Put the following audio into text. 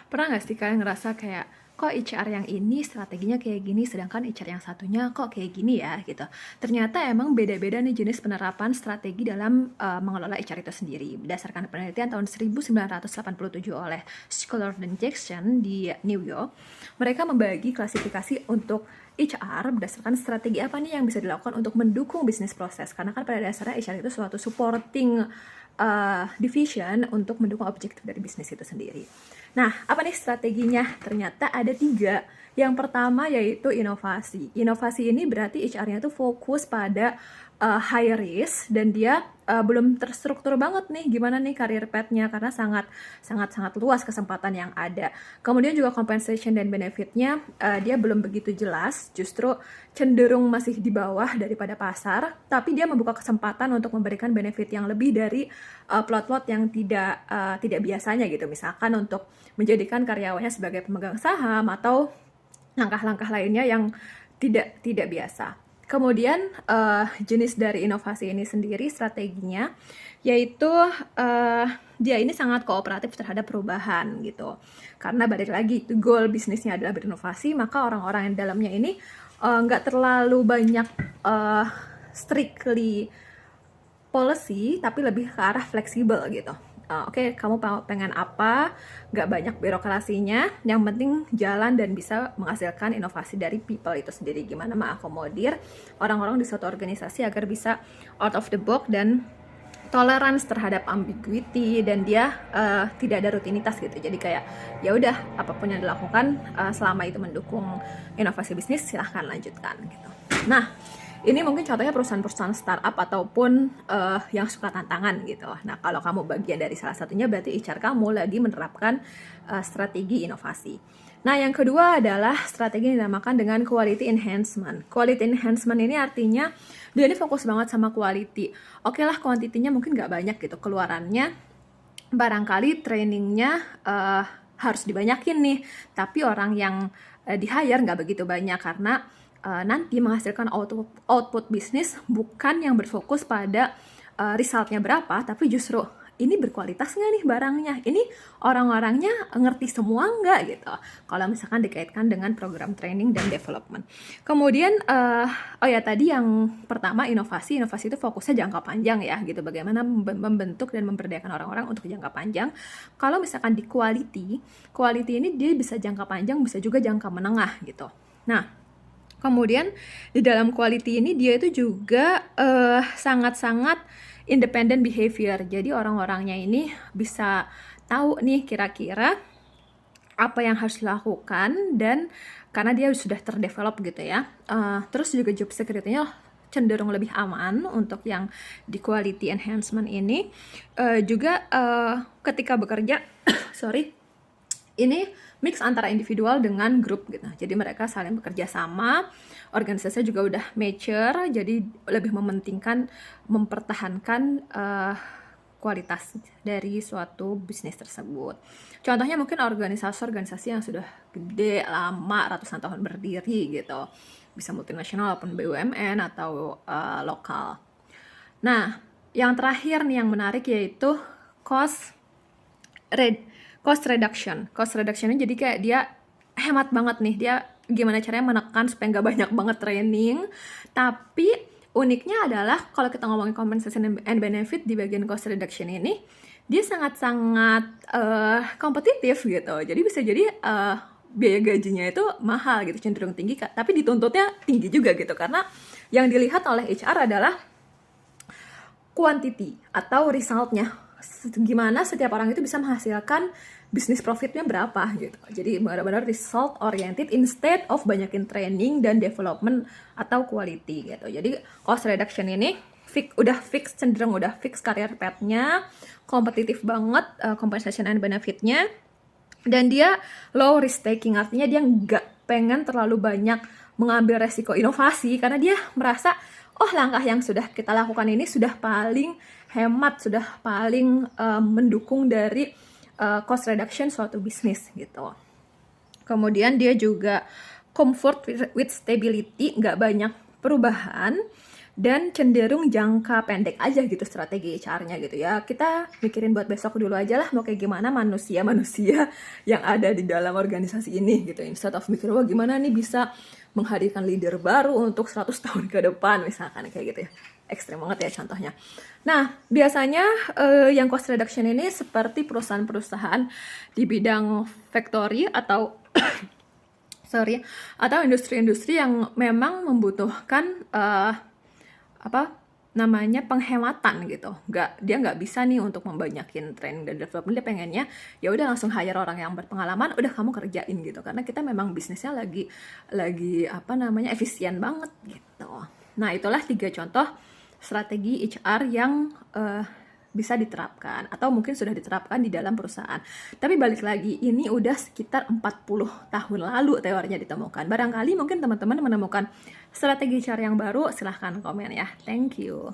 Pernah nggak sih kalian ngerasa kayak, kok HR yang ini strateginya kayak gini, sedangkan HR yang satunya kok kayak gini ya gitu. Ternyata emang beda-beda nih jenis penerapan strategi dalam mengelola HR itu sendiri. Berdasarkan penelitian tahun 1987 oleh Scholar dan Jackson di New York, mereka membagi klasifikasi untuk HR berdasarkan strategi apa nih yang bisa dilakukan untuk mendukung bisnis proses. Karena kan pada dasarnya HR itu suatu supporting division untuk mendukung objektif dari bisnis itu sendiri. Nah, apa nih strateginya? Ternyata ada 3. Yang pertama yaitu inovasi. Inovasi ini berarti HR-nya tuh fokus pada high risk dan dia belum terstruktur banget nih gimana nih career path-nya karena sangat luas kesempatan yang ada. Kemudian juga compensation dan benefit-nya dia belum begitu jelas, justru cenderung masih di bawah daripada pasar, tapi dia membuka kesempatan untuk memberikan benefit yang lebih dari plot-plot yang tidak biasanya gitu. Misalkan untuk menjadikan karyawannya sebagai pemegang saham atau langkah-langkah lainnya yang tidak biasa. Kemudian jenis dari inovasi ini sendiri strateginya yaitu dia ini sangat kooperatif terhadap perubahan gitu. Karena balik lagi goal bisnisnya adalah berinovasi, maka orang-orang yang dalamnya ini nggak terlalu banyak strictly policy, tapi lebih ke arah fleksibel gitu. Oke, kamu pengen apa, nggak banyak birokrasinya, yang penting jalan dan bisa menghasilkan inovasi dari people itu sendiri. Gimana mengakomodir orang-orang di suatu organisasi agar bisa out of the box dan tolerance terhadap ambiguity, dan dia tidak ada rutinitas gitu. Jadi kayak ya udah apapun yang dilakukan selama itu mendukung inovasi bisnis silahkan lanjutkan gitu. Nah, ini mungkin contohnya perusahaan-perusahaan startup ataupun yang suka tantangan gitu. Nah, kalau kamu bagian dari salah satunya berarti HR kamu lagi menerapkan strategi inovasi. Nah, yang kedua adalah strategi yang dinamakan dengan quality enhancement. Quality enhancement ini artinya dia ini fokus banget sama quality. Oke lah, kuantitinya mungkin nggak banyak gitu keluarannya. Barangkali trainingnya harus dibanyakin nih. Tapi orang yang di-hire nggak begitu banyak karena nanti menghasilkan output bisnis bukan yang berfokus pada resultnya berapa, tapi justru ini berkualitas nggak nih barangnya, ini orang-orangnya ngerti semua nggak gitu, kalau misalkan dikaitkan dengan program training dan development. Kemudian oh ya, tadi yang pertama inovasi itu fokusnya jangka panjang ya gitu, bagaimana membentuk dan memberdayakan orang-orang untuk jangka panjang. Kalau misalkan di quality ini dia bisa jangka panjang, bisa juga jangka menengah gitu. Nah, kemudian di dalam quality ini dia itu juga sangat-sangat independent behavior. Jadi orang-orangnya ini bisa tahu nih kira-kira apa yang harus dilakukan, dan karena dia sudah terdevelop gitu ya. Terus juga job security-nya cenderung lebih aman untuk yang di quality enhancement ini. Juga ketika bekerja sorry, ini mix antara individual dengan grup gitu. Jadi mereka saling bekerja sama, organisasinya juga udah mature, jadi lebih mementingkan mempertahankan kualitas dari suatu bisnis tersebut. Contohnya mungkin organisasi yang sudah gede, lama, ratusan tahun berdiri gitu. Bisa multinasional maupun BUMN atau lokal. Nah, yang terakhir nih yang menarik yaitu cost reduction. Cost reduction-nya jadi kayak dia hemat banget nih. Dia gimana caranya menekan supaya nggak banyak banget training. Tapi uniknya adalah kalau kita ngomongin compensation and benefit di bagian cost reduction ini, dia sangat-sangat kompetitif gitu. Jadi bisa jadi biaya gajinya itu mahal gitu, cenderung tinggi, tapi dituntutnya tinggi juga gitu. Karena yang dilihat oleh HR adalah quantity atau resultnya, gimana setiap orang itu bisa menghasilkan bisnis profitnya berapa gitu. Jadi benar-benar result oriented instead of banyakin training dan development atau quality gitu. Jadi cost reduction ini cenderung udah fix career path-nya, kompetitif banget compensation and benefit-nya, dan dia low risk taking, artinya dia nggak pengen terlalu banyak mengambil resiko inovasi karena dia merasa langkah yang sudah kita lakukan ini sudah paling hemat, sudah paling mendukung dari cost reduction suatu bisnis gitu. Kemudian dia juga comfort with stability, nggak banyak perubahan, dan cenderung jangka pendek aja gitu strategi HR-nya gitu ya. Kita mikirin buat besok dulu aja lah mau kayak gimana manusia-manusia yang ada di dalam organisasi ini gitu. Instead of mikir wah gimana nih bisa menghadirkan leader baru untuk 100 tahun ke depan misalkan kayak gitu ya. Ekstrem banget ya contohnya. Nah, biasanya yang cost reduction ini seperti perusahaan-perusahaan di bidang factory atau atau industri-industri yang memang membutuhkan penghematan gitu. Dia nggak bisa nih untuk membanyakin training dan development. Dia pengennya ya udah langsung hire orang yang berpengalaman, udah kamu kerjain gitu. Karena kita memang bisnisnya lagi efisien banget gitu. Nah, itulah 3 contoh strategi HR yang bisa diterapkan atau mungkin sudah diterapkan di dalam perusahaan. Tapi balik lagi, ini udah sekitar 40 tahun lalu teorinya ditemukan. Barangkali mungkin teman-teman menemukan strategi HR yang baru, silahkan komen ya. Thank you.